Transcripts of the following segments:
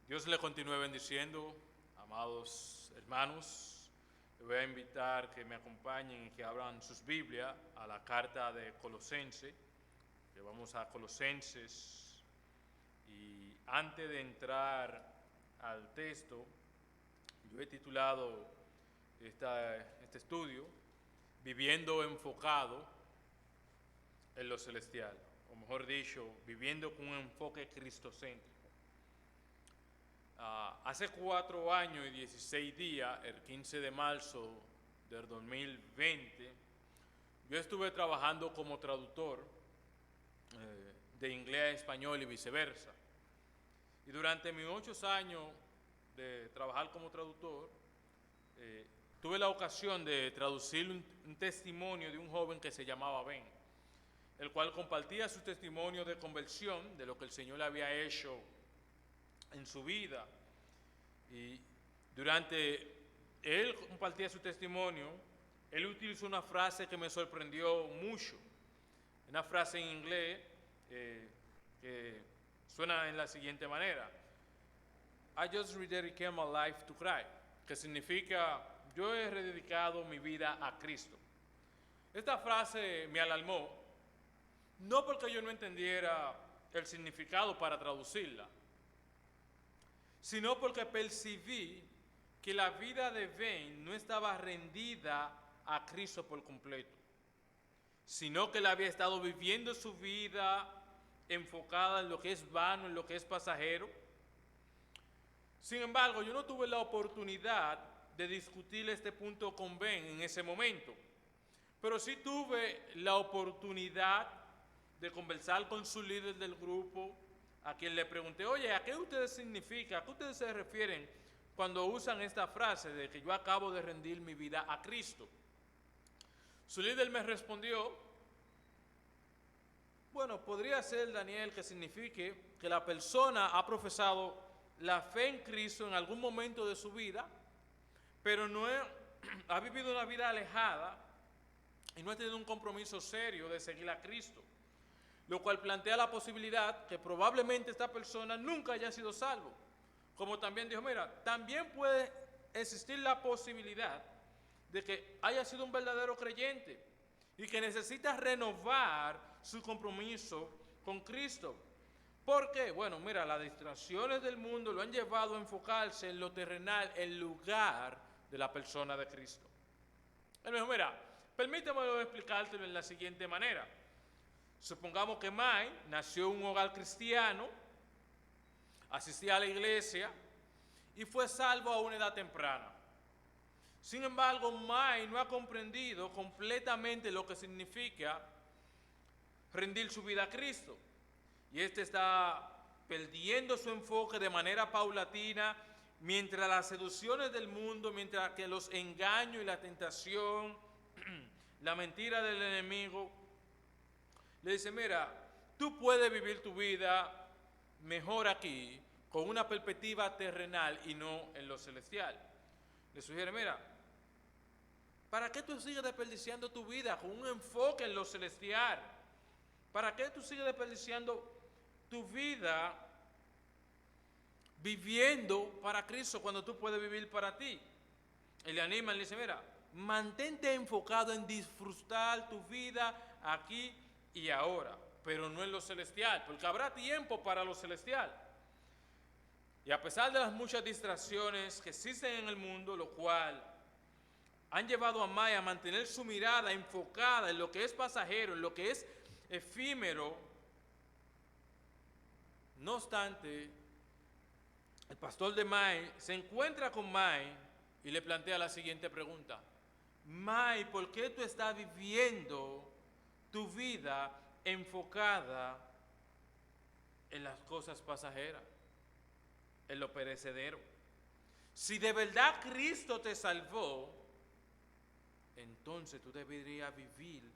Dios le continúe bendiciendo, amados hermanos. Les voy a invitar que me acompañen y que abran sus Biblias a la carta de Colosenses, que vamos a Colosenses. Y antes de entrar al texto, yo he titulado este estudio Viviendo enfocado en lo celestial, o mejor dicho, viviendo con un enfoque cristocéntrico. Hace 4 años y 16 días, el 15 de marzo del 2020, yo estuve trabajando como traductor de inglés a español y viceversa. Y durante mis 8 años de trabajar como traductor, tuve la ocasión de traducir un testimonio de un joven que se llamaba Ben, el cual compartía su testimonio de conversión, de lo que el Señor le había hecho en su vida. Y durante él compartía su testimonio, él utilizó una frase que me sorprendió mucho, una frase en inglés que suena en la siguiente manera: I just rededicated my life to Christ, que significa yo he rededicado mi vida a Cristo. Esta frase me alarmó, no porque yo no entendiera el significado para traducirla, sino porque percibí que la vida de Ben no estaba rendida a Cristo por completo, sino que él había estado viviendo su vida enfocada en lo que es vano, en lo que es pasajero. Sin embargo, yo no tuve la oportunidad de discutir este punto con Ben en ese momento, pero sí tuve la oportunidad de conversar con su líder del grupo, a quien le pregunté: oye, ¿a qué ustedes significa, a qué ustedes se refieren cuando usan esta frase de que yo acabo de rendir mi vida a Cristo? Su líder me respondió: bueno, podría ser, Daniel, que signifique que la persona ha profesado la fe en Cristo en algún momento de su vida, pero no ha vivido una vida alejada y no ha tenido un compromiso serio de seguir a Cristo, lo cual plantea la posibilidad que probablemente esta persona nunca haya sido salvo. Como también dijo, mira, también puede existir la posibilidad de que haya sido un verdadero creyente y que necesita renovar su compromiso con Cristo. ¿Por qué? Bueno, mira, las distracciones del mundo lo han llevado a enfocarse en lo terrenal en lugar de la persona de Cristo. Él me dijo, mira, permítame explicártelo en la siguiente manera. Supongamos que Mai nació en un hogar cristiano, asistía a la iglesia y fue salvo a una edad temprana. Sin embargo, Mai no ha comprendido completamente lo que significa rendir su vida a Cristo. Y está perdiendo su enfoque de manera paulatina, mientras las seducciones del mundo, mientras que los engaños y la tentación, la mentira del enemigo, le dice, mira, tú puedes vivir tu vida mejor aquí, con una perspectiva terrenal y no en lo celestial. Le sugiere, mira, ¿para qué tú sigues desperdiciando tu vida con un enfoque en lo celestial? ¿Para qué tú sigues desperdiciando tu vida viviendo para Cristo cuando tú puedes vivir para ti? Y le anima, le dice, mira, mantente enfocado en disfrutar tu vida aquí y ahora, pero no en lo celestial, porque habrá tiempo para lo celestial. Y a pesar de las muchas distracciones que existen en el mundo, lo cual han llevado a Mai a mantener su mirada enfocada en lo que es pasajero, en lo que es efímero, no obstante, el pastor de Mai se encuentra con Mai y le plantea la siguiente pregunta: Mai, ¿por qué tú estás viviendo tu vida enfocada en las cosas pasajeras, en lo perecedero? Si de verdad Cristo te salvó, entonces tú deberías vivir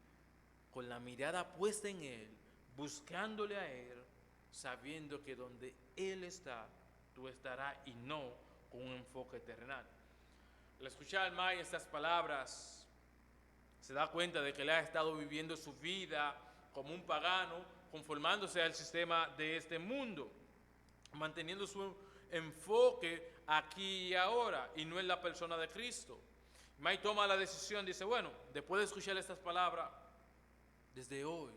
con la mirada puesta en Él, buscándole a Él, sabiendo que donde Él está, tú estarás, y no con un enfoque terrenal. Al escuchar al Mai estas palabras, se da cuenta de que él ha estado viviendo su vida como un pagano, conformándose al sistema de este mundo. manteniendo su enfoque aquí y ahora y no en la persona de Cristo. Mike toma la decisión, dice, bueno, después de escuchar estas palabras, desde hoy,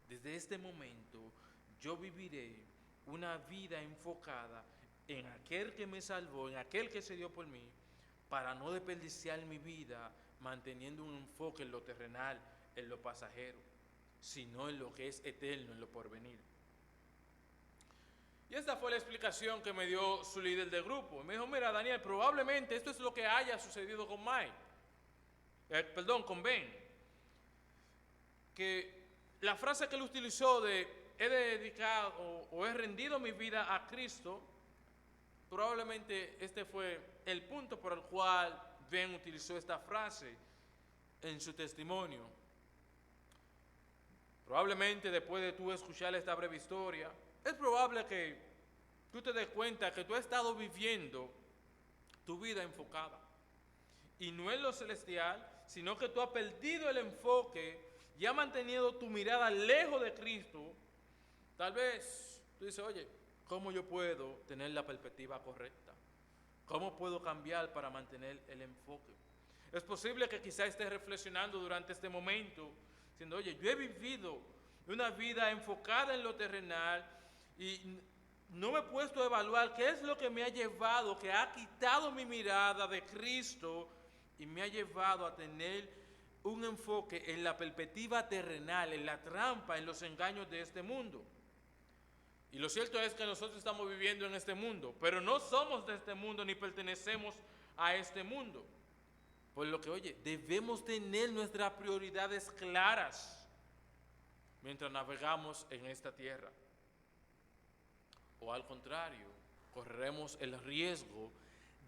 desde este momento, yo viviré una vida enfocada en aquel que me salvó, en aquel que se dio por mí, para no desperdiciar mi vida manteniendo un enfoque en lo terrenal, en lo pasajero, sino en lo que es eterno, en lo porvenir. Y esta fue la explicación que me dio su líder de grupo. Me dijo, mira Daniel, probablemente esto es lo que haya sucedido con con Ben. Que la frase que él utilizó de he dedicado o he rendido mi vida a Cristo, probablemente este fue el punto por el cual Ben utilizó esta frase en su testimonio. Probablemente después de tú escuchar esta breve historia, es probable que tú te des cuenta que tú has estado viviendo tu vida enfocada. Y no en lo celestial, sino que tú has perdido el enfoque y has mantenido tu mirada lejos de Cristo. Tal vez tú dices, oye, ¿cómo yo puedo tener la perspectiva correcta? ¿Cómo puedo cambiar para mantener el enfoque? Es posible que quizá estés reflexionando durante este momento, diciendo, oye, yo he vivido una vida enfocada en lo terrenal y no me he puesto a evaluar qué es lo que me ha llevado, que ha quitado mi mirada de Cristo y me ha llevado a tener un enfoque en la perspectiva terrenal, en la trampa, en los engaños de este mundo. Y lo cierto es que nosotros estamos viviendo en este mundo, pero no somos de este mundo ni pertenecemos a este mundo. Por lo que, oye, debemos tener nuestras prioridades claras mientras navegamos en esta tierra. O al contrario, correremos el riesgo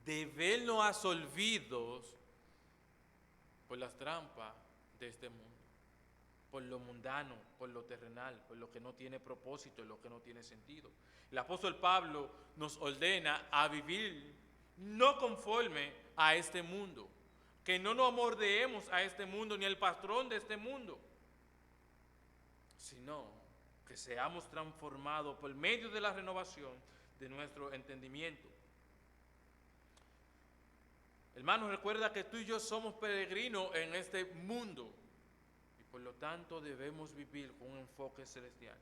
de vernos absorbidos por las trampas de este mundo, por lo mundano, por lo terrenal, por lo que no tiene propósito, lo que no tiene sentido. El apóstol Pablo nos ordena a vivir no conforme a este mundo, que no nos amoldeemos a este mundo ni al patrón de este mundo, sino que seamos transformados por medio de la renovación de nuestro entendimiento. Hermanos, recuerda que tú y yo somos peregrinos en este mundo y por lo tanto debemos vivir con un enfoque celestial.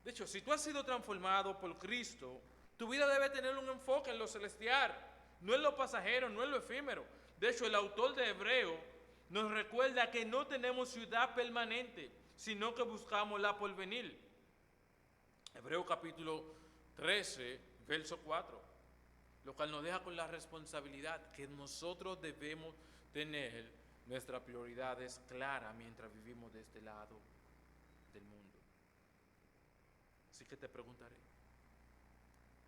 De hecho, si tú has sido transformado por Cristo, tu vida debe tener un enfoque en lo celestial, no en lo pasajero, no en lo efímero. De hecho, el autor de Hebreo nos recuerda que no tenemos ciudad permanente, sino que buscamos la porvenir. Hebreo capítulo 13, verso 4, lo cual nos deja con la responsabilidad que nosotros debemos tener nuestras prioridades claras mientras vivimos de este lado del mundo. Así que te preguntaré,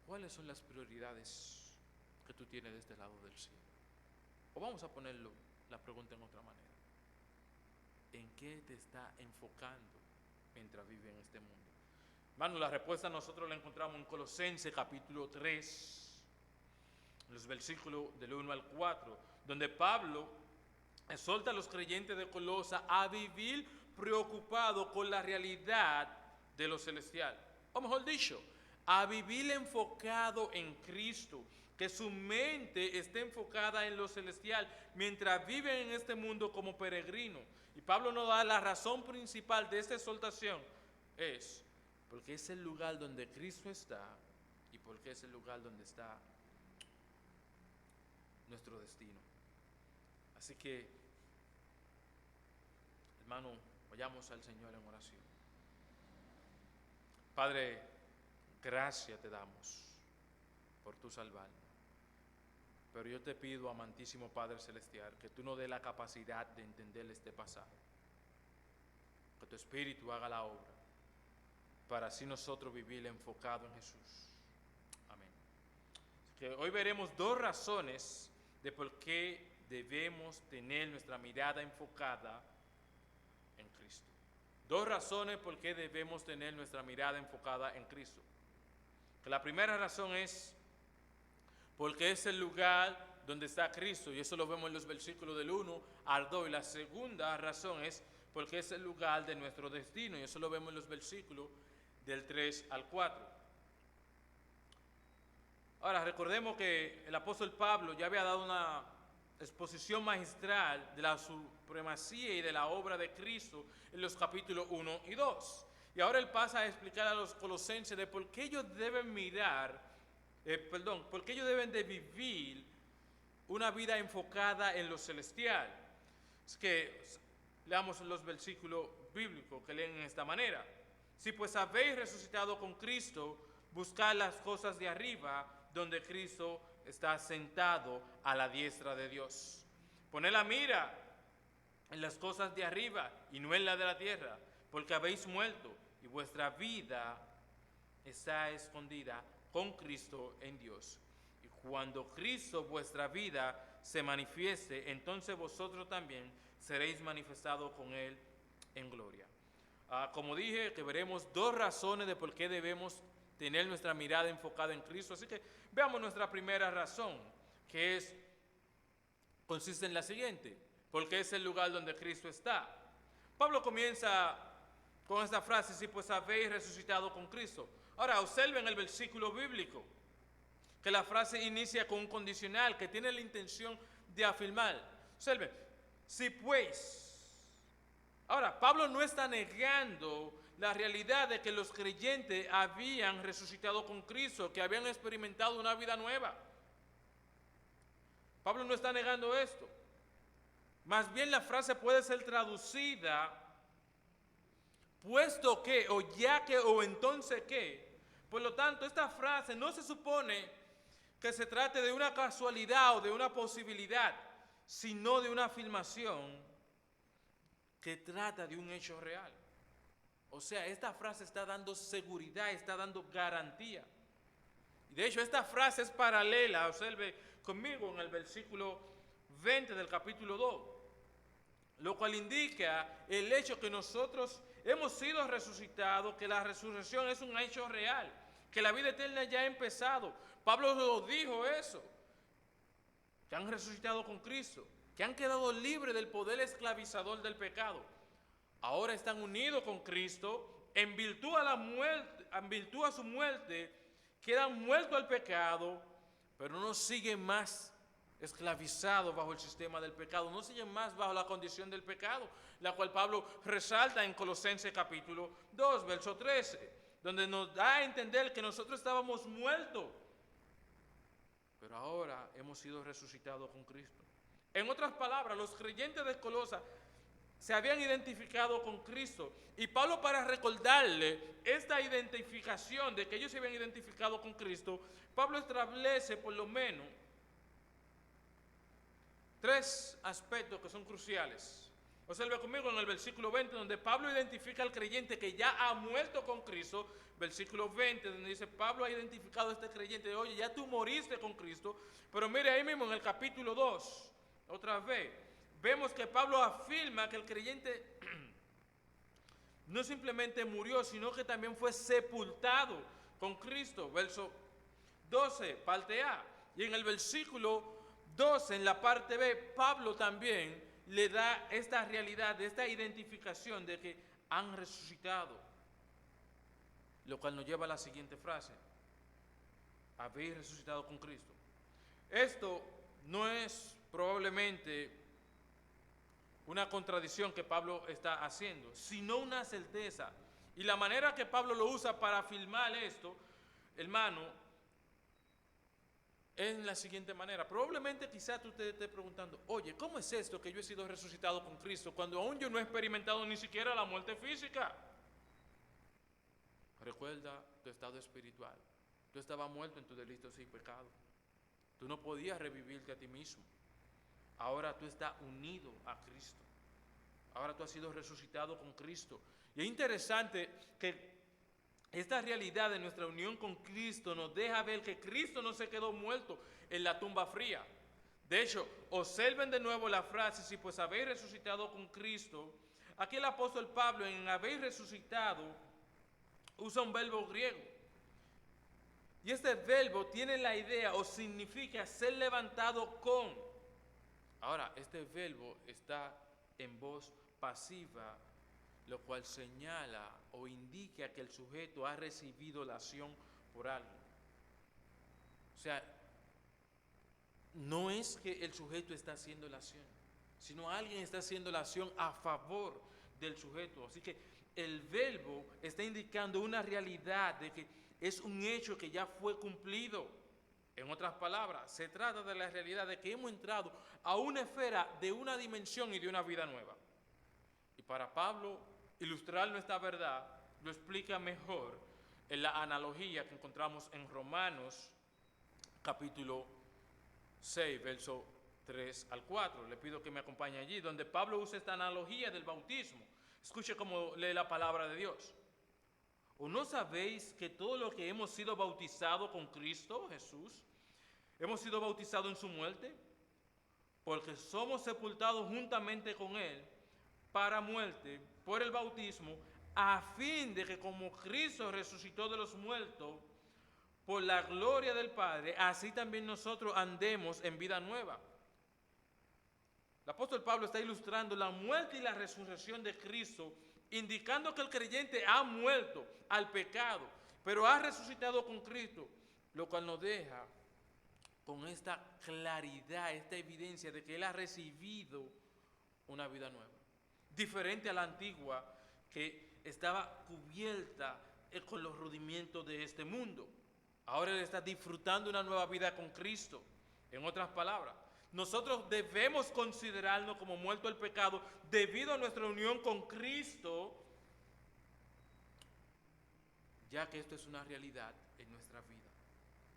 ¿cuáles son las prioridades que tú tienes de este lado del cielo? O vamos a ponerlo, la pregunta en otra manera. ¿En qué te está enfocando mientras vives en este mundo? Hermano, la respuesta nosotros la encontramos en Colosenses capítulo 3, en los versículos del 1 al 4, donde Pablo exhorta a los creyentes de Colosa a vivir preocupados con la realidad de lo celestial. O mejor dicho, a vivir enfocado en Cristo, que su mente esté enfocada en lo celestial, mientras viven en este mundo como peregrinos. Y Pablo nos da la razón principal de esta exhortación, es porque es el lugar donde Cristo está y porque es el lugar donde está nuestro destino. Así que, hermano, vayamos al Señor en oración. Padre, gracias te damos por tu salvarnos. Pero yo te pido, amantísimo Padre Celestial, que tú nos dé la capacidad de entender este pasaje. Que tu Espíritu haga la obra, para así nosotros vivir enfocado en Jesús. Amén. Así que hoy veremos dos razones de por qué debemos tener nuestra mirada enfocada en Cristo. Dos razones por qué debemos tener nuestra mirada enfocada en Cristo. Que la primera razón es porque es el lugar donde está Cristo, y eso lo vemos en los versículos del 1 al 2. Y la segunda razón es porque es el lugar de nuestro destino, y eso lo vemos en los versículos del 3 al 4. Ahora, recordemos que el apóstol Pablo ya había dado una exposición magistral de la supremacía y de la obra de Cristo en los capítulos 1 y 2. Y ahora él pasa a explicar a los colosenses de por qué ellos deben por qué ellos deben de vivir una vida enfocada en lo celestial. Es que leamos los versículos bíblicos que leen en esta manera. Si pues habéis resucitado con Cristo, buscad las cosas de arriba, donde Cristo está sentado a la diestra de Dios. Poned la mira en las cosas de arriba y no en la de la tierra, porque habéis muerto y vuestra vida está escondida con Cristo en Dios. Y cuando Cristo, vuestra vida, se manifieste, entonces vosotros también seréis manifestados con Él en gloria. Como dije, que veremos dos razones de por qué debemos tener nuestra mirada enfocada en Cristo. Así que veamos nuestra primera razón, que consiste en la siguiente: porque es el lugar donde Cristo está. Pablo comienza con esta frase: si pues habéis resucitado con Cristo. Ahora observen el versículo bíblico, que la frase inicia con un condicional que tiene la intención de afirmar. Observen, si pues. Ahora, Pablo no está negando la realidad de que los creyentes habían resucitado con Cristo, que habían experimentado una vida nueva. Pablo no está negando esto. Más bien la frase puede ser traducida: puesto que, o ya que, o entonces que. Por lo tanto, esta frase no se supone que se trate de una casualidad o de una posibilidad, sino de una afirmación que trata de un hecho real. O sea, esta frase está dando seguridad, está dando garantía. Y de hecho, esta frase es paralela, observe conmigo en el versículo 20 del capítulo 2, lo cual indica el hecho que nosotros hemos sido resucitados, que la resurrección es un hecho real, que la vida eterna ya ha empezado. Pablo lo dijo eso, que han resucitado con Cristo, que han quedado libres del poder esclavizador del pecado. Ahora están unidos con Cristo, en virtud a su muerte, quedan muertos al pecado, pero no siguen más esclavizados bajo el sistema del pecado, no siguen más bajo la condición del pecado, la cual Pablo resalta en Colosenses capítulo 2, verso 13, donde nos da a entender que nosotros estábamos muertos, pero ahora hemos sido resucitados con Cristo. En otras palabras, los creyentes de Colosas se habían identificado con Cristo, y Pablo, para recordarle esta identificación de que ellos se habían identificado con Cristo, Pablo establece por lo menos tres aspectos que son cruciales. Observe conmigo en el versículo 20, donde Pablo identifica al creyente que ya ha muerto con Cristo. Versículo 20, donde dice: Pablo ha identificado a este creyente, oye, ya tú moriste con Cristo. Pero mire ahí mismo en el capítulo 2, otra vez, vemos que Pablo afirma que el creyente no simplemente murió, sino que también fue sepultado con Cristo. Verso 12, parte A. Y en el versículo 12, en la parte B, Pablo también le da esta realidad, esta identificación de que han resucitado. Lo cual nos lleva a la siguiente frase: habéis resucitado con Cristo. Esto no es probablemente una contradicción que Pablo está haciendo, sino una certeza. Y la manera que Pablo lo usa para afirmar esto, hermano, es en la siguiente manera. Probablemente quizás tú te estés preguntando: oye, ¿cómo es esto que yo he sido resucitado con Cristo cuando aún yo no he experimentado ni siquiera la muerte física? Recuerda tu estado espiritual. Tú estabas muerto en tus delitos y pecados. Tú no podías revivirte a ti mismo. Ahora tú estás unido a Cristo. Ahora tú has sido resucitado con Cristo. Y es interesante que esta realidad de nuestra unión con Cristo nos deja ver que Cristo no se quedó muerto en la tumba fría. De hecho, observen de nuevo la frase: si pues habéis resucitado con Cristo. Aquí el apóstol Pablo, en habéis resucitado, usa un verbo griego. Y este verbo tiene la idea o significa ser levantado con. Ahora, este verbo está en voz pasiva, lo cual señala o indica que el sujeto ha recibido la acción por algo. O sea, no es que el sujeto está haciendo la acción, sino alguien está haciendo la acción a favor del sujeto. Así que el verbo está indicando una realidad de que es un hecho que ya fue cumplido. En otras palabras, se trata de la realidad de que hemos entrado a una esfera de una dimensión y de una vida nueva. Y para Pablo, ilustrar nuestra verdad lo explica mejor en la analogía que encontramos en Romanos capítulo 6, verso 3 al 4. Le pido que me acompañe allí, donde Pablo usa esta analogía del bautismo. Escuche cómo lee la palabra de Dios. ¿O no sabéis que todo lo que hemos sido bautizados con Cristo Jesús, hemos sido bautizados en su muerte? Porque somos sepultados juntamente con Él para muerte por el bautismo, a fin de que como Cristo resucitó de los muertos por la gloria del Padre, así también nosotros andemos en vida nueva. El apóstol Pablo está ilustrando la muerte y la resurrección de Cristo, indicando que el creyente ha muerto al pecado, pero ha resucitado con Cristo, lo cual nos deja con esta claridad, esta evidencia de que él ha recibido una vida nueva, diferente a la antigua que estaba cubierta con los rudimentos de este mundo. Ahora él está disfrutando una nueva vida con Cristo. En otras palabras, nosotros debemos considerarnos como muertos al pecado debido a nuestra unión con Cristo, ya que esto es una realidad en nuestra vida.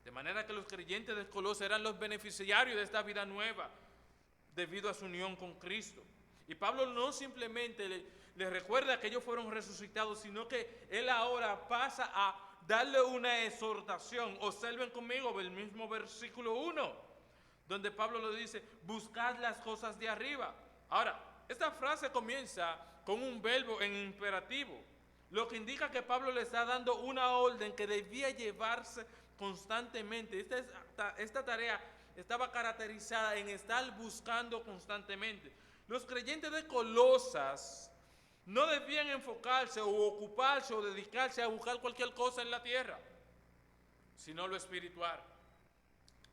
De manera que los creyentes de Colosas eran los beneficiarios de esta vida nueva debido a su unión con Cristo. Y Pablo no simplemente le recuerda que ellos fueron resucitados, sino que él ahora pasa a darle una exhortación. Observen conmigo el mismo versículo 1, donde Pablo le dice, buscad las cosas de arriba. Ahora, esta frase comienza con un verbo en imperativo, lo que indica que Pablo le está dando una orden que debía llevarse constantemente. Esta tarea estaba caracterizada en estar buscando constantemente. Los creyentes de Colosas no debían enfocarse o ocuparse o dedicarse a buscar cualquier cosa en la tierra, sino lo espiritual.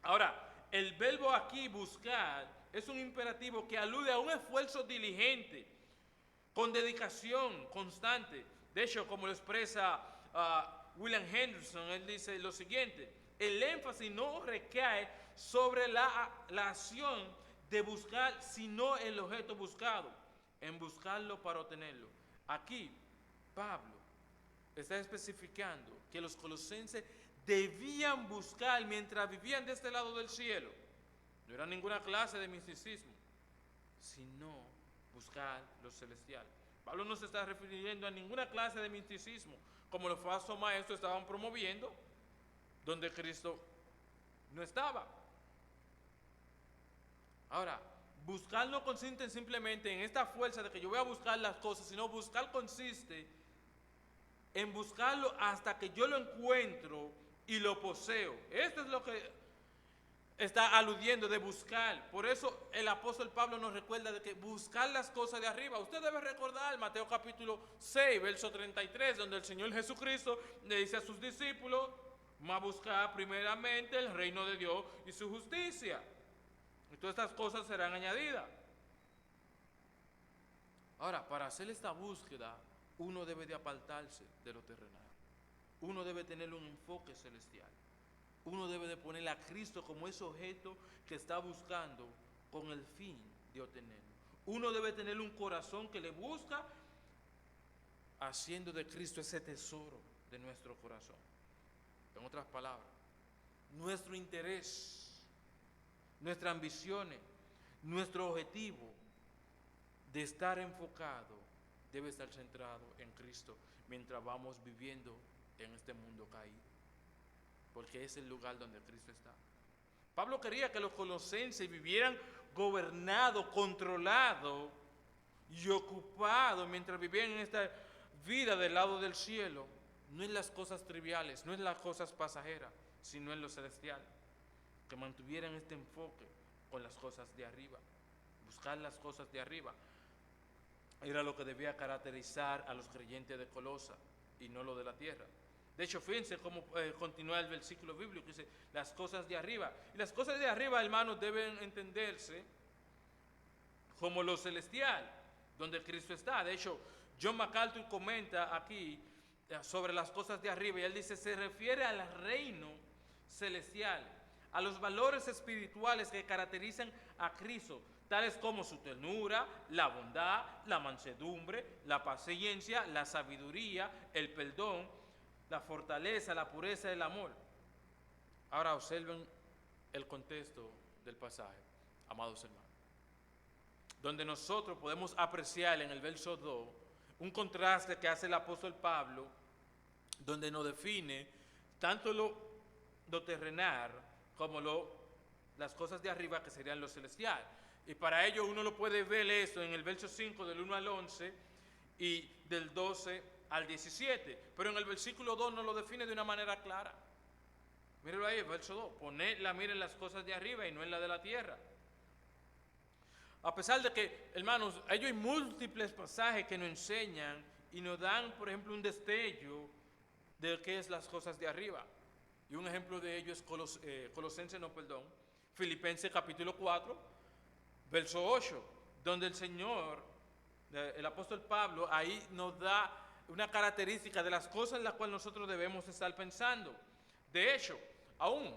Ahora, el verbo aquí, buscar, es un imperativo que alude a un esfuerzo diligente, con dedicación constante. De hecho, como lo expresa William Henderson, él dice lo siguiente: el énfasis no recae sobre la acción de buscar, sino el objeto buscado, en buscarlo para obtenerlo. Aquí, Pablo está especificando que los colosenses debían buscar mientras vivían de este lado del cielo. No era ninguna clase de misticismo, sino buscar lo celestial. Pablo no se está refiriendo a ninguna clase de misticismo, como los falsos maestros estaban promoviendo, donde Cristo no estaba. Ahora, buscar no consiste simplemente en esta fuerza de que yo voy a buscar las cosas, sino buscar consiste en buscarlo hasta que yo lo encuentro y lo poseo. Esto es lo que está aludiendo de buscar. Por eso el apóstol Pablo nos recuerda de que buscar las cosas de arriba. Usted debe recordar Mateo capítulo 6, verso 33, donde el Señor Jesucristo le dice a sus discípulos: más buscar primeramente el reino de Dios y su justicia, y todas estas cosas serán añadidas. Ahora, para hacer esta búsqueda, uno debe de apartarse de lo terrenal. Uno debe tener un enfoque celestial. Uno debe de poner a Cristo como ese objeto que está buscando con el fin de obtenerlo. Uno debe tener un corazón que le busca, haciendo de Cristo ese tesoro de nuestro corazón. En otras palabras, nuestro interés, nuestras ambiciones, nuestro objetivo de estar enfocado debe estar centrado en Cristo mientras vamos viviendo en este mundo caído, porque es el lugar donde Cristo está. Pablo quería que los colosenses vivieran gobernados, controlados y ocupados mientras vivían en esta vida del lado del cielo, no en las cosas triviales, no en las cosas pasajeras, sino en lo celestial. Que mantuvieran este enfoque con las cosas de arriba. Buscar las cosas de arriba era lo que debía caracterizar a los creyentes de Colosas y no lo de la tierra. De hecho, fíjense cómo continúa el versículo bíblico, dice, las cosas de arriba. Y las cosas de arriba, hermanos, deben entenderse como lo celestial, donde Cristo está. De hecho, John MacArthur comenta aquí sobre las cosas de arriba, y él dice, se refiere al reino celestial, a los valores espirituales que caracterizan a Cristo, tales como su ternura, la bondad, la mansedumbre, la paciencia, la sabiduría, el perdón, la fortaleza, la pureza, el amor. Ahora observen el contexto del pasaje, amados hermanos, donde nosotros podemos apreciar en el verso 2 un contraste que hace el apóstol Pablo, donde nos define tanto lo terrenal como las cosas de arriba, que serían lo celestial. Y para ello uno lo puede ver esto en el verso 5 del 1 al 11 y del 12 al 17, pero en el versículo 2 nos lo define de una manera clara. Mírenlo ahí, el verso 2, poned la mira en las cosas de arriba y no en la de la tierra. A pesar de que, hermanos, hay múltiples pasajes que nos enseñan y nos dan, por ejemplo, un destello de qué es las cosas de arriba. Y un ejemplo de ello es Filipenses capítulo 4, verso 8, donde el Señor, el apóstol Pablo, ahí nos da una característica de las cosas en las cuales nosotros debemos estar pensando. De hecho, aún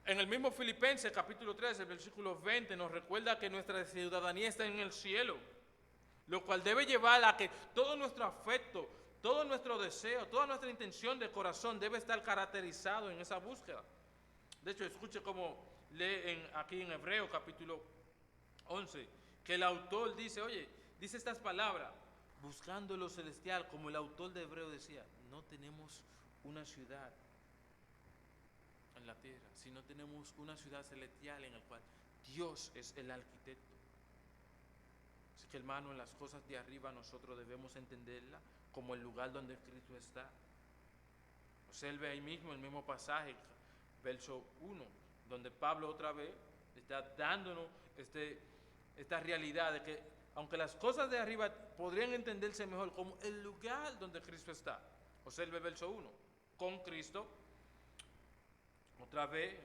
en el mismo Filipenses capítulo 3, el versículo 20, nos recuerda que nuestra ciudadanía está en el cielo, lo cual debe llevar a que todo nuestro afecto, todo nuestro deseo, toda nuestra intención de corazón debe estar caracterizado en esa búsqueda. De hecho, escuche cómo lee aquí en Hebreo capítulo 11, que el autor dice, oye, dice estas palabras, buscando lo celestial, como el autor de Hebreo decía, no tenemos una ciudad en la tierra, sino tenemos una ciudad celestial en la cual Dios es el arquitecto. Así que, hermano, en las cosas de arriba nosotros debemos entenderla como el lugar donde Cristo está. Observe ahí mismo el mismo pasaje, verso 1, donde Pablo otra vez está dándonos esta realidad de que aunque las cosas de arriba podrían entenderse mejor como el lugar donde Cristo está. Observe el verso 1, con Cristo, otra vez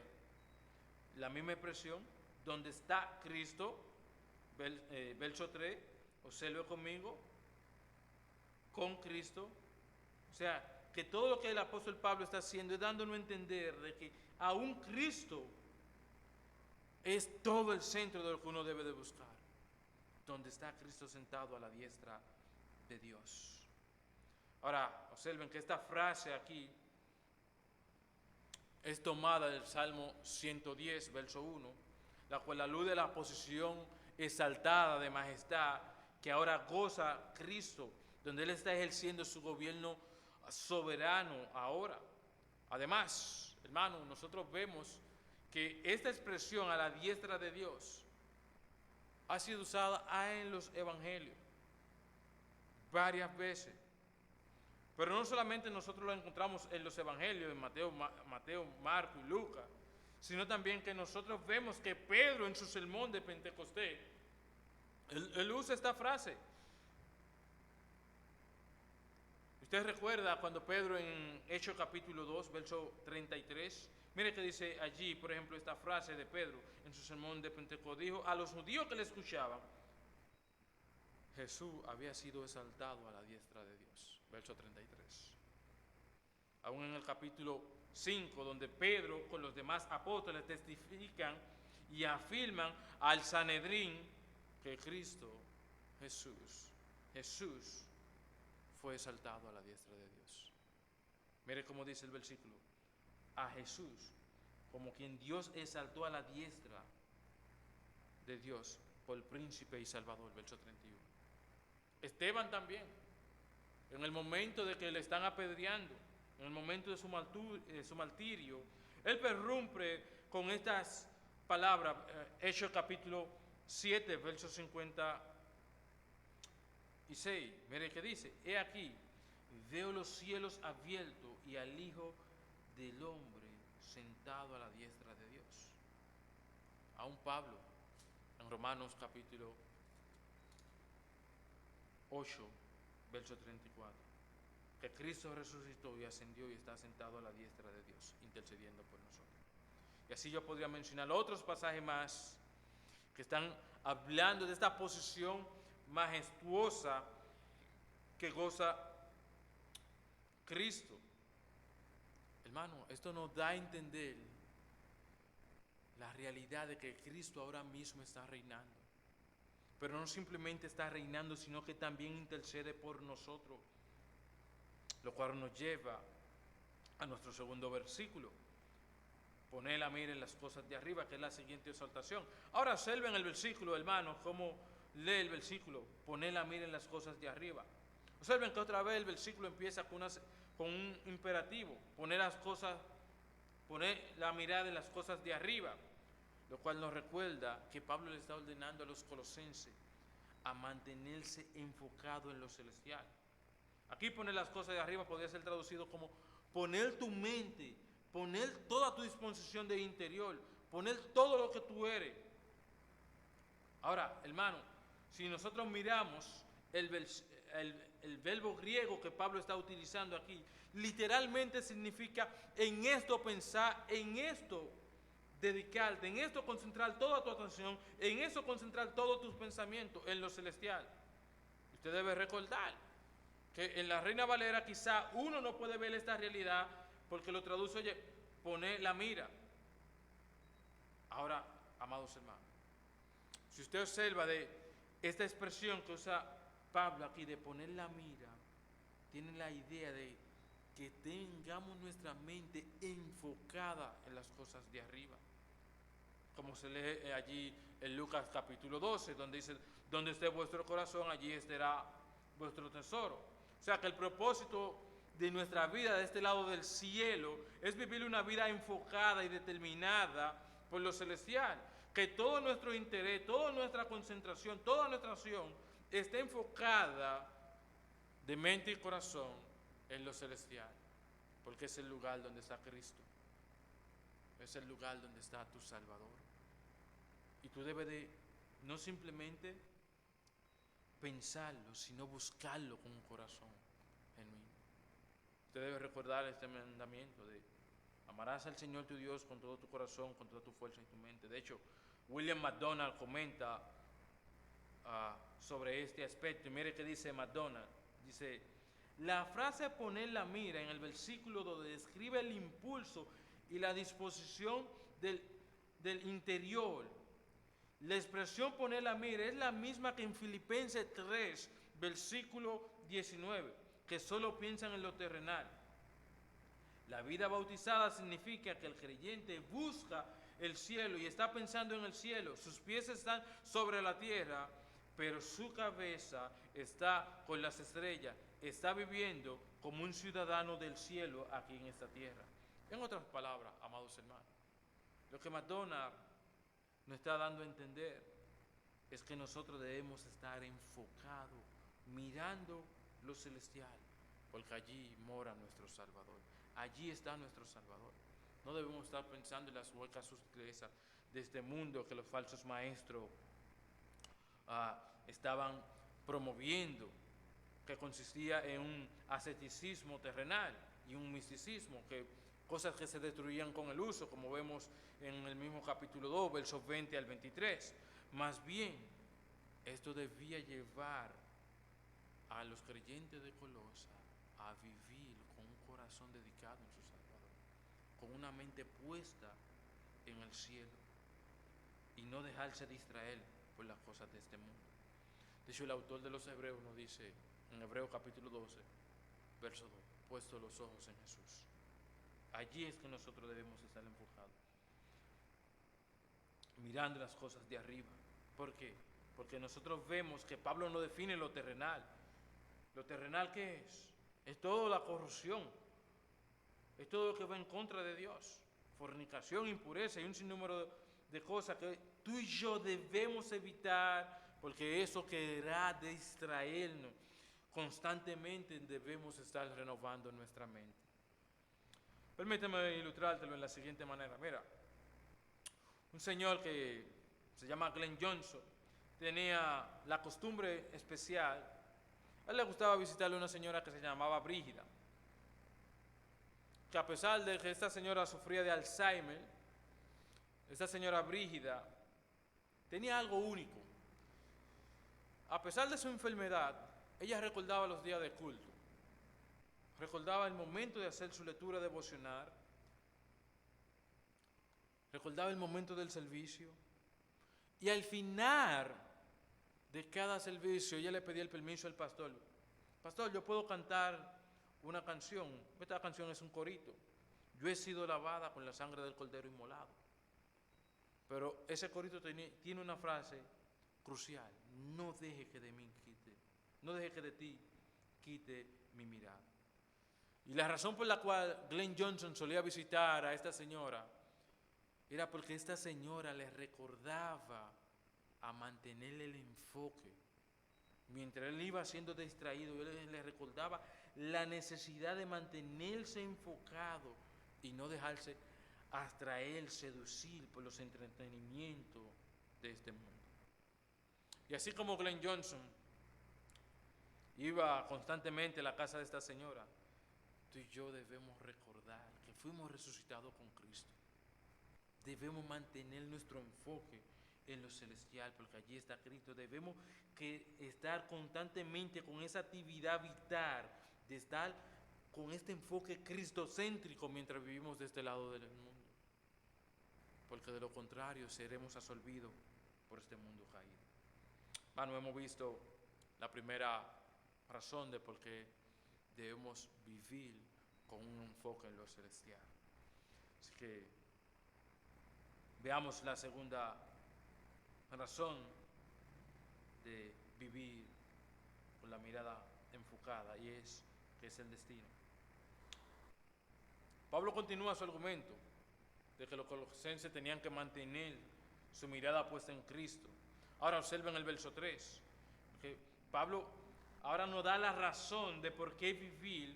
la misma expresión, donde está Cristo, verso 3, observe conmigo, con Cristo. O sea, que todo lo que el apóstol Pablo está haciendo es dándonos a entender de que aún Cristo es todo el centro de lo que uno debe de buscar, donde está Cristo sentado a la diestra de Dios. Ahora, observen que esta frase aquí es tomada del Salmo 110, verso 1, la cual alude a la posición exaltada de majestad que ahora goza Cristo, donde Él está ejerciendo su gobierno soberano ahora. Además, hermanos, nosotros vemos que esta expresión a la diestra de Dios ha sido usada en los evangelios varias veces. Pero no solamente nosotros lo encontramos en los evangelios, en Mateo, Marco y Lucas, sino también que nosotros vemos que Pedro en su sermón de Pentecostés, él usa esta frase. Usted recuerda cuando Pedro en Hechos capítulo 2, verso 33, mire que dice allí, por ejemplo, esta frase de Pedro en su sermón de Pentecostés, dijo a los judíos que le escuchaban, Jesús había sido exaltado a la diestra de Dios, verso 33. Aún en el capítulo 5, donde Pedro con los demás apóstoles testifican y afirman al Sanedrín que Cristo, Jesús fue exaltado a la diestra de Dios. Mire cómo dice el versículo, a Jesús, como quien Dios exaltó a la diestra de Dios por príncipe y salvador, verso 31. Esteban también, en el momento de que le están apedreando, en el momento de su martirio, él prorrumpe con estas palabras, Hechos capítulo 7, verso 56. Mire que dice, he aquí, veo los cielos abiertos y al Hijo del Hombre sentado a la diestra de Dios. Aún Pablo, en Romanos capítulo 8, verso 34. que Cristo resucitó y ascendió y está sentado a la diestra de Dios, intercediendo por nosotros. Y así yo podría mencionar otros pasajes más que están hablando de esta posición majestuosa que goza Cristo. Hermano, esto nos da a entender la realidad de que Cristo ahora mismo está reinando. Pero no simplemente está reinando, sino que también intercede por nosotros. Lo cual nos lleva a nuestro segundo versículo. Poner la mira en las cosas de arriba, que es la siguiente exhortación. Ahora observen el versículo, hermano, cómo lee el versículo. Poner la mira en las cosas de arriba. Observen que otra vez el versículo empieza con un imperativo. Poner la mirada en las cosas de arriba. Lo cual nos recuerda que Pablo le está ordenando a los colosenses a mantenerse enfocado en lo celestial. Aquí poner las cosas de arriba podría ser traducido como poner tu mente, poner toda tu disposición de interior, poner todo lo que tú eres. Ahora, hermano, si nosotros miramos el verbo griego que Pablo está utilizando aquí, literalmente significa en esto pensar, en esto dedicarte, en esto concentrar toda tu atención, en eso concentrar todos tus pensamientos, en lo celestial. Usted debe recordar que en la Reina Valera quizá uno no puede ver esta realidad porque lo traduce, oye, poner la mira. Ahora, amados hermanos, si usted observa de esta expresión que usa Pablo aquí de poner la mira, tiene la idea de que tengamos nuestra mente enfocada en las cosas de arriba. Como se lee allí en Lucas capítulo 12, donde dice, donde esté vuestro corazón, allí estará vuestro tesoro. O sea que el propósito de nuestra vida de este lado del cielo es vivir una vida enfocada y determinada por lo celestial. Que todo nuestro interés, toda nuestra concentración, toda nuestra acción esté enfocada de mente y corazón en lo celestial. Porque es el lugar donde está Cristo. Es el lugar donde está tu Salvador. Y tú debes de no simplemente pensarlo, sino buscarlo con un corazón genuino. Usted debe recordar este mandamiento de amarás al Señor tu Dios con todo tu corazón, con toda tu fuerza y tu mente. De hecho, William MacDonald comenta sobre este aspecto. Y mire qué dice MacDonald. Dice, la frase poner la mira en el versículo donde describe el impulso y la disposición del interior. La expresión poner la mira es la misma que en Filipenses 3, versículo 19, que solo piensan en lo terrenal. La vida bautizada significa que el creyente busca el cielo y está pensando en el cielo. Sus pies están sobre la tierra, pero su cabeza está con las estrellas. Está viviendo como un ciudadano del cielo aquí en esta tierra. En otras palabras, amados hermanos, lo que MacDonald nos está dando a entender es que nosotros debemos estar enfocados, mirando lo celestial, porque allí mora nuestro Salvador. Allí está nuestro Salvador. No debemos estar pensando en las huecas sutilezas de este mundo que los falsos maestros estaban promoviendo, que consistía en un asceticismo terrenal y un misticismo, cosas que se destruían con el uso, como vemos en el mismo capítulo 2, versos 20 al 23. Más bien, esto debía llevar a los creyentes de Colosa a vivir con un corazón dedicado en su Salvador, con una mente puesta en el cielo y no dejarse distraer por las cosas de este mundo. De hecho, el autor de los Hebreos nos dice en Hebreos capítulo 12, verso 2, puesto los ojos en Jesús. Allí es que nosotros debemos estar enfocados, mirando las cosas de arriba. ¿Por qué? Porque nosotros vemos que Pablo no define lo terrenal. ¿Lo terrenal qué es? Es toda la corrupción, es todo lo que va en contra de Dios, fornicación, impureza y un sinnúmero de cosas que tú y yo debemos evitar, porque eso querrá distraernos. Constantemente debemos estar renovando nuestra mente. Permíteme ilustrártelo en la siguiente manera. Mira, un señor que se llama Glenn Johnson tenía la costumbre especial. A él le gustaba visitarle a una señora que se llamaba Brígida. que a pesar de que esta señora sufría de Alzheimer, esta señora Brígida tenía algo único. A pesar de su enfermedad, ella recordaba los días de culto, recordaba el momento de hacer su lectura devocional, recordaba el momento del servicio, y al final de cada servicio ella le pedía el permiso al pastor. Pastor, yo puedo cantar una canción. Esta canción es un corito. Yo he sido lavada con la sangre del cordero inmolado. Pero ese corito tiene una frase crucial: no deje que de mí quite, no deje que de ti quite mi mirada. Y la razón por la cual Glenn Johnson solía visitar a esta señora era porque esta señora le recordaba a mantener el enfoque. Mientras él iba siendo distraído, él le recordaba la necesidad de mantenerse enfocado y no dejarse atraer, seducir por los entretenimientos de este mundo. Y así como Glenn Johnson iba constantemente a la casa de esta señora, tú y yo debemos recordar que fuimos resucitados con Cristo. Debemos mantener nuestro enfoque en lo celestial, porque allí está Cristo. Debemos estar constantemente con esa actividad vital, de estar con este enfoque cristocéntrico mientras vivimos de este lado del mundo, porque de lo contrario seremos absorbidos por este mundo caído. Bueno, hemos visto la primera razón de por qué debemos vivir con un enfoque en lo celestial. Así que veamos la segunda razón de vivir con la mirada enfocada, y es que es el destino. Pablo continúa su argumento de que los colosenses tenían que mantener su mirada puesta en Cristo. Ahora observen el verso 3, que Pablo ahora nos da la razón de por qué vivir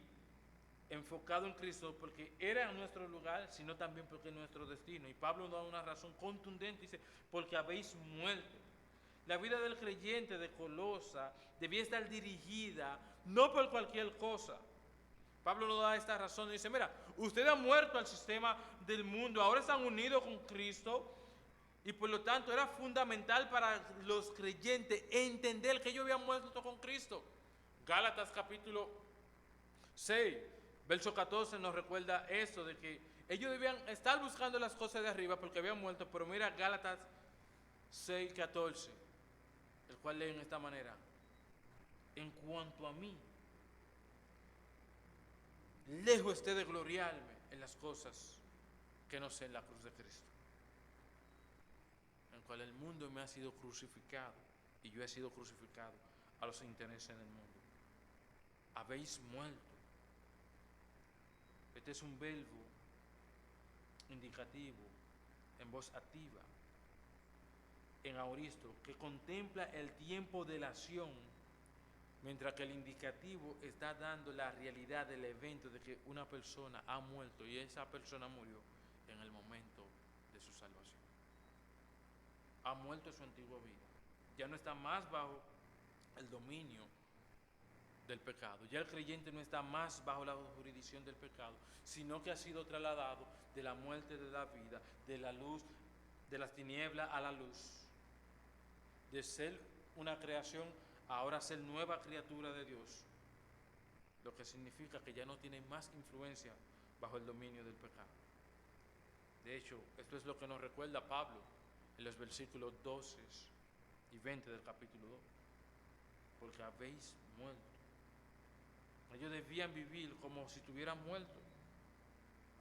enfocado en Cristo, porque era nuestro lugar, sino también porque es nuestro destino. Y Pablo nos da una razón contundente, dice: porque habéis muerto. La vida del creyente de Colosa debía estar dirigida no por cualquier cosa. Pablo nos da esta razón y dice: mira, ustedes han muerto al sistema del mundo, ahora están unidos con Cristo, y por lo tanto era fundamental para los creyentes entender que ellos habían muerto con Cristo. Gálatas capítulo 6, verso 14 nos recuerda esto, de que ellos debían estar buscando las cosas de arriba porque habían muerto. Pero mira Gálatas 6, 14, el cual leen de esta manera: en cuanto a mí, lejos esté de gloriarme en las cosas que no sé en la cruz de Cristo, en cual el mundo me ha sido crucificado y yo he sido crucificado a los intereses del mundo. Habéis muerto. Este es un verbo indicativo en voz activa, en aoristo, que contempla el tiempo de la acción, mientras que el indicativo está dando la realidad del evento de que una persona ha muerto, y esa persona murió en el momento de su salvación. Ha muerto en su antigua vida, ya no está más bajo el dominio del pecado. Ya el creyente no está más bajo la jurisdicción del pecado, sino que ha sido trasladado de la muerte de la vida, de la luz, de las tinieblas a la luz, de ser una creación a ahora ser nueva criatura de Dios, lo que significa que ya no tiene más influencia bajo el dominio del pecado. De hecho, esto es lo que nos recuerda Pablo en los versículos 12 y 20 del capítulo 2, porque habéis muerto. Ellos debían vivir como si estuvieran muertos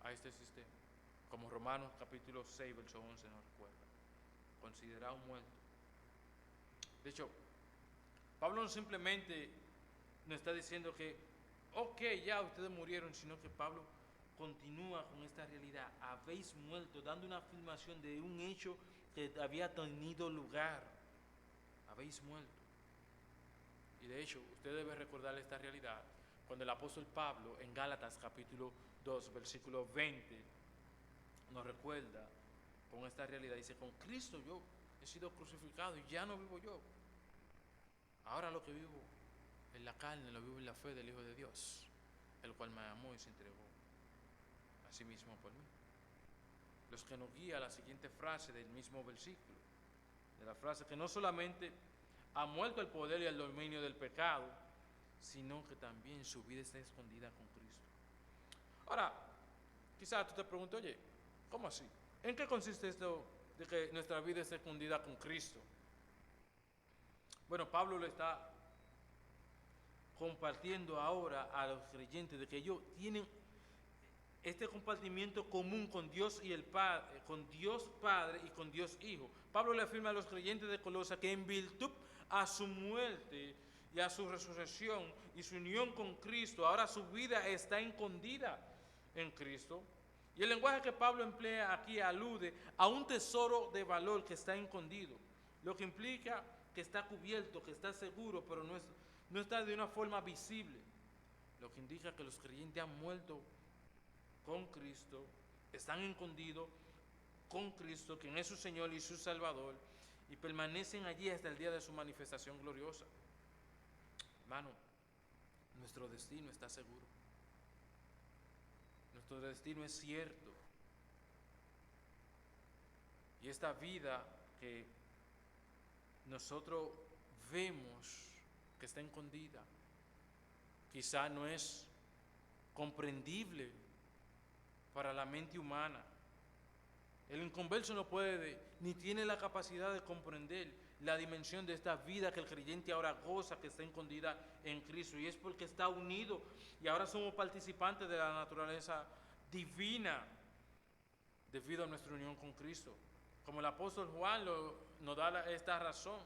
a este sistema, como Romanos capítulo 6, verso 11 nos recuerda: considerados muertos. De hecho, Pablo no simplemente nos está diciendo que, ok, ya ustedes murieron, sino que Pablo continúa con esta realidad: habéis muerto, dando una afirmación de un hecho que había tenido lugar. Habéis muerto. Y de hecho, usted debe recordar esta realidad cuando el apóstol Pablo en Gálatas capítulo 2, versículo 20, nos recuerda con esta realidad. Dice: con Cristo yo he sido crucificado y ya no vivo yo. Ahora lo que vivo en la carne lo vivo en la fe del Hijo de Dios, el cual me amó y se entregó asimismo por mí. Los que nos guía a la siguiente frase del mismo versículo, de la frase que no solamente ha muerto el poder y el dominio del pecado, sino que también su vida está escondida con Cristo. Ahora, quizás tú te preguntes, oye, ¿cómo así? ¿En qué consiste esto de que nuestra vida esté escondida con Cristo? Bueno, Pablo lo está compartiendo ahora a los creyentes de que ellos tienen este compartimiento común con Dios y el Padre, con Dios Padre y con Dios Hijo. Pablo le afirma a los creyentes de Colosa que en virtud a su muerte y a su resurrección y su unión con Cristo, ahora su vida está escondida en Cristo. Y el lenguaje que Pablo emplea aquí alude a un tesoro de valor que está escondido, lo que implica que está cubierto, que está seguro, pero no está de una forma visible, lo que indica que los creyentes han muerto con Cristo, están escondidos con Cristo, quien es su Señor y su Salvador, y permanecen allí hasta el día de su manifestación gloriosa. Hermano, nuestro destino está seguro. Nuestro destino es cierto. Y esta vida que nosotros vemos que está escondida, quizá no es comprendible para la mente humana. El inconverso no puede ni tiene la capacidad de comprender la dimensión de esta vida que el creyente ahora goza, que está escondida en Cristo, y es porque está unido y ahora somos participantes de la naturaleza divina debido a nuestra unión con Cristo. Como el apóstol Juan nos da esta razón.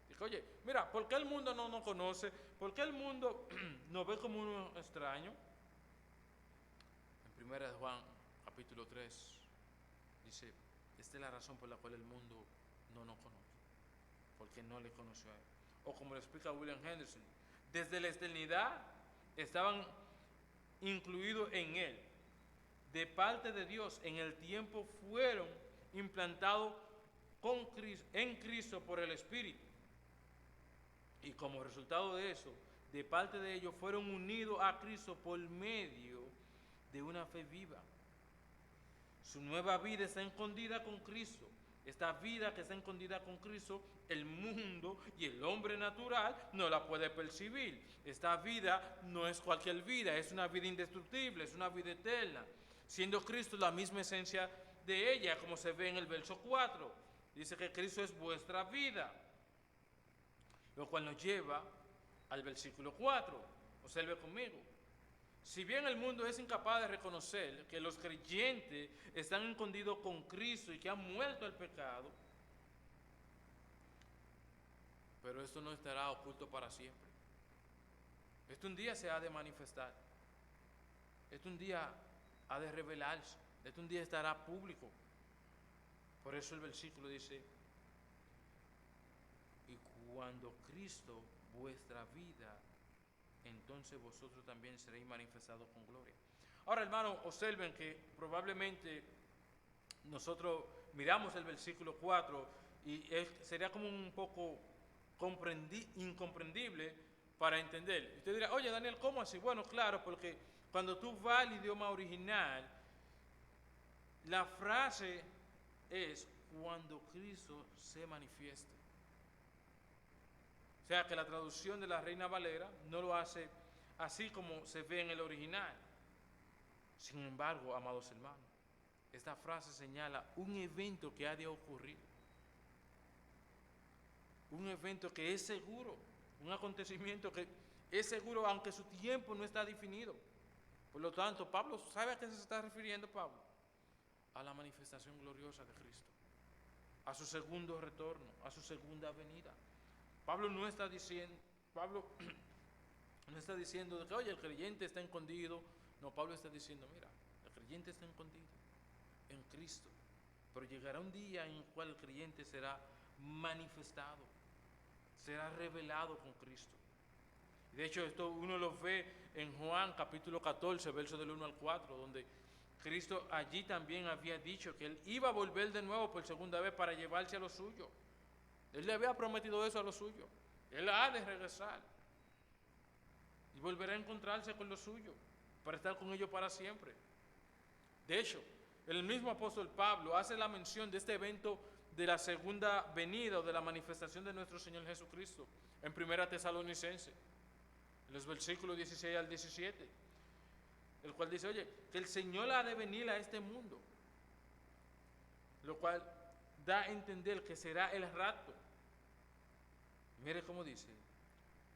Dice, oye, mira, ¿por qué el mundo no nos conoce? ¿Por qué el mundo nos ve como unos extraños? En 1 Juan capítulo 3 dice, esta es la razón por la cual el mundo no nos conoce, porque no le conoció a él. O como lo explica William Henderson, desde la eternidad estaban incluidos en él. De parte de Dios, en el tiempo fueron implantados en Cristo por el Espíritu. Y como resultado de eso, de parte de ellos fueron unidos a Cristo por medio de una fe viva. Su nueva vida está escondida con Cristo. Esta vida que está escondida con Cristo, el mundo y el hombre natural no la puede percibir. Esta vida no es cualquier vida, es una vida indestructible, es una vida eterna, siendo Cristo la misma esencia de ella, como se ve en el verso 4. Dice que Cristo es vuestra vida, lo cual nos lleva al versículo 4. Observe conmigo. Si bien el mundo es incapaz de reconocer que los creyentes están escondidos con Cristo y que han muerto al pecado, pero esto no estará oculto para siempre. Esto un día se ha de manifestar. Esto un día ha de revelarse. Esto un día estará público. Por eso el versículo dice, y cuando Cristo, vuestra vida, entonces vosotros también seréis manifestados con gloria. Ahora, hermanos, observen que probablemente nosotros miramos el versículo 4 y sería como un poco incomprendible para entender. Usted dirá, oye Daniel, ¿cómo así? Bueno, claro, porque cuando tú vas al idioma original, la frase es cuando Cristo se manifieste. O sea que la traducción de la Reina Valera no lo hace así como se ve en el original. Sin embargo, amados hermanos, esta frase señala un evento que ha de ocurrir. Un evento que es seguro, un acontecimiento que es seguro aunque su tiempo no está definido. Por lo tanto, Pablo, ¿sabe a qué se está refiriendo Pablo? A la manifestación gloriosa de Cristo, a su segundo retorno, a su segunda venida. Pablo no está diciendo de que, oye, el creyente está escondido. No, Pablo está diciendo, mira, el creyente está escondido en Cristo, pero llegará un día en el cual el creyente será manifestado, será revelado con Cristo. De hecho, esto uno lo ve en Juan capítulo 14, versos del 1 al 4, donde Cristo allí también había dicho que Él iba a volver de nuevo por segunda vez para llevarse a los suyos. Él le había prometido eso a los suyos. Él ha de regresar y volverá a encontrarse con los suyos para estar con ellos para siempre. De hecho, el mismo apóstol Pablo hace la mención de este evento de la segunda venida o de la manifestación de nuestro Señor Jesucristo en 1 Tesalonicenses, en los versículos 16 al 17, el cual dice, oye, que el Señor ha de venir a este mundo, lo cual da a entender que será el rapto. Mire cómo dice,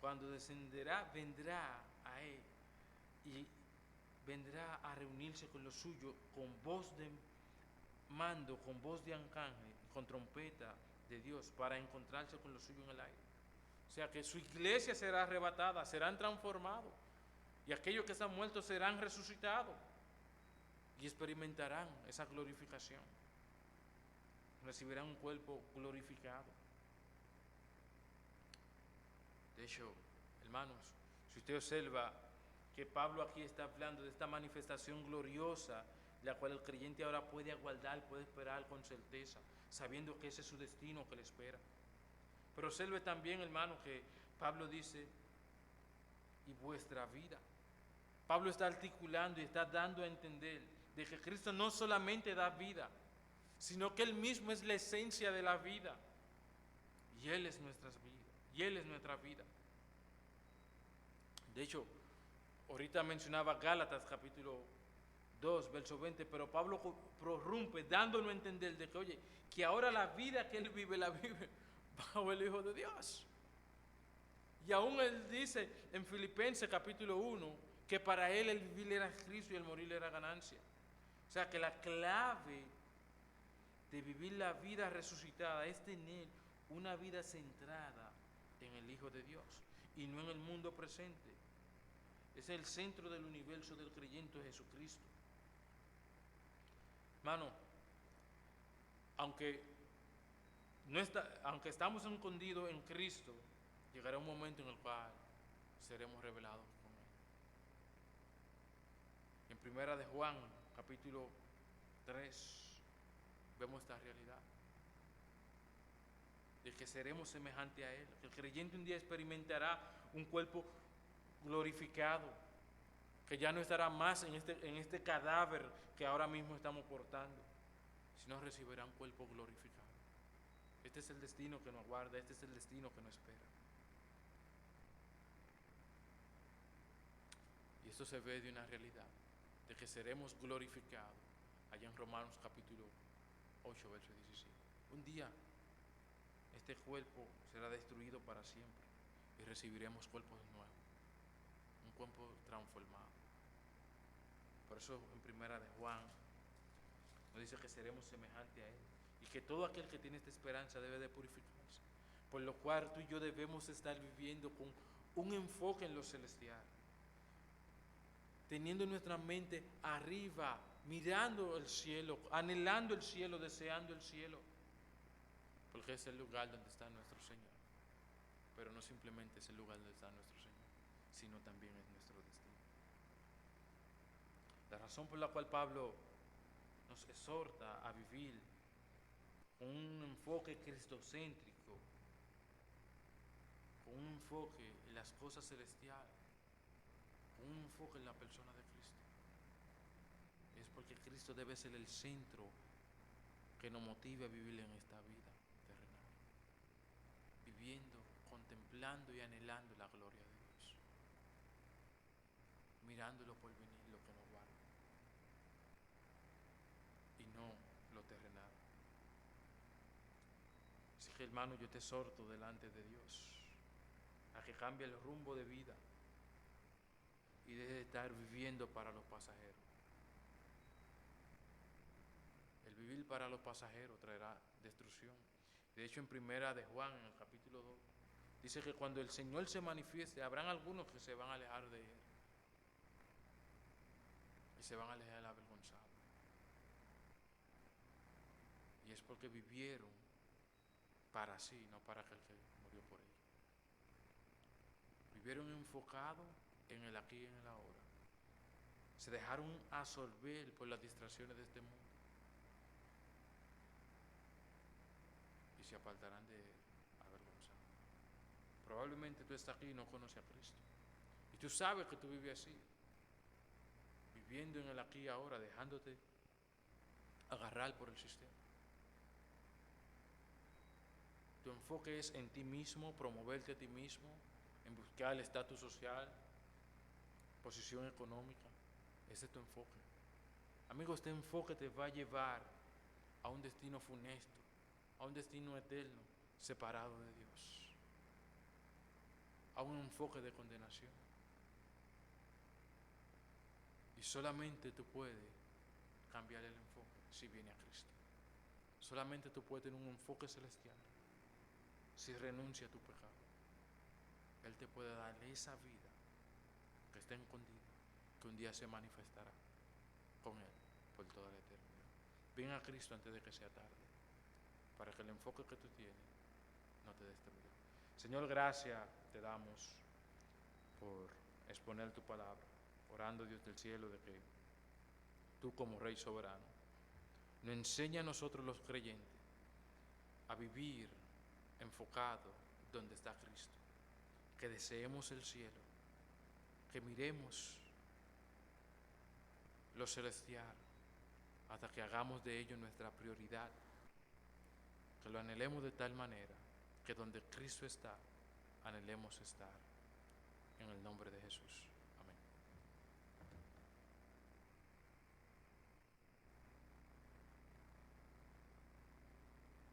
cuando descenderá, vendrá a él y vendrá a reunirse con los suyos con voz de mando, con voz de arcángel, con trompeta de Dios, para encontrarse con los suyos en el aire. O sea que su iglesia será arrebatada, serán transformados, y aquellos que están muertos serán resucitados y experimentarán esa glorificación. Recibirán un cuerpo glorificado. De hecho, hermanos, si usted observa que Pablo aquí está hablando de esta manifestación gloriosa, la cual el creyente ahora puede aguardar, puede esperar con certeza, sabiendo que ese es su destino que le espera. Pero observe también, hermano, que Pablo dice, y vuestra vida. Pablo está articulando y está dando a entender de que Cristo no solamente da vida, sino que Él mismo es la esencia de la vida. Y Él es nuestras vidas, y Él es nuestra vida. De hecho, ahorita mencionaba Gálatas capítulo 2, verso 20, pero Pablo prorrumpe dándonos a entender de que, oye, que ahora la vida que Él vive, la vive bajo el Hijo de Dios. Y aún Él dice en Filipenses capítulo 1, que para Él el vivir era Cristo y el morir era ganancia. O sea que la clave de vivir la vida resucitada es tener una vida centrada en el Hijo de Dios y no en el mundo presente. Es el centro del universo del creyente Jesucristo. Hermano, aunque estamos escondidos en Cristo, llegará un momento en el cual seremos revelados con Él. En primera de Juan, capítulo 3, vemos esta realidad de que seremos semejantes a Él, que el creyente un día experimentará un cuerpo glorificado, que ya no estará más en este cadáver que ahora mismo estamos portando, sino recibirá un cuerpo glorificado. Este es el destino que nos aguarda, este es el destino que nos espera. Y esto se ve de una realidad, de que seremos glorificados, allá en Romanos capítulo 8, verso 17. Un día este cuerpo será destruido para siempre y recibiremos cuerpos nuevos, un cuerpo transformado. Por eso en primera de Juan nos dice que seremos semejantes a Él y que todo aquel que tiene esta esperanza debe de purificarse, por lo cual tú y yo debemos estar viviendo con un enfoque en lo celestial, teniendo nuestra mente arriba, mirando el cielo, anhelando el cielo, deseando el cielo, porque es el lugar donde está nuestro Señor. Pero no simplemente es el lugar donde está nuestro Señor, sino también es nuestro destino. La razón por la cual Pablo nos exhorta a vivir con un enfoque cristocéntrico, con un enfoque en las cosas celestiales, con un enfoque en la persona de Cristo, es porque Cristo debe ser el centro que nos motive a vivir en esta vida terrenal, viviendo, contemplando y anhelando la gloria de Dios, mirándolo por venir, lo que nos guarda, y no lo terrenal. Así que, hermano, yo te exhorto delante de Dios a que cambie el rumbo de vida y deje de estar viviendo para los pasajeros. El vivir para los pasajeros traerá destrucción. De hecho, en primera de Juan, en el capítulo 2, dice que cuando el Señor se manifieste, habrán algunos que se van a alejar de Él y se van a alejar avergonzados. Y es porque vivieron para sí, no para aquel que murió por ellos. Vivieron enfocados en el aquí y en el ahora. Se dejaron absorber por las distracciones de este mundo y se apartarán de Él avergonzados. Probablemente tú estás aquí y no conoces a Cristo, y tú sabes que tú vives así, viviendo en el aquí y ahora, dejándote agarrar por el sistema. Tu enfoque es en ti mismo, promoverte a ti mismo, en buscar el estatus social, posición económica. Ese es tu enfoque. Amigo, este enfoque te va a llevar a un destino funesto, a un destino eterno, separado de Dios, a un enfoque de condenación. Y solamente tú puedes cambiar el enfoque si viene a Cristo. Solamente tú puedes tener un enfoque celestial si renuncia a tu pecado. Él te puede dar esa vida que está escondida, que un día se manifestará con Él por toda la eternidad. Ven a Cristo antes de que sea tarde, para que el enfoque que tú tienes no te destruya. Señor, gracias te damos por exponer tu palabra, orando, Dios del cielo, de que tú como Rey soberano nos enseña a nosotros los creyentes a vivir enfocado donde está Cristo, que deseemos el cielo, que miremos lo celestial hasta que hagamos de ello nuestra prioridad, que lo anhelemos de tal manera que donde Cristo está, anhelemos estar, en el nombre de Jesús.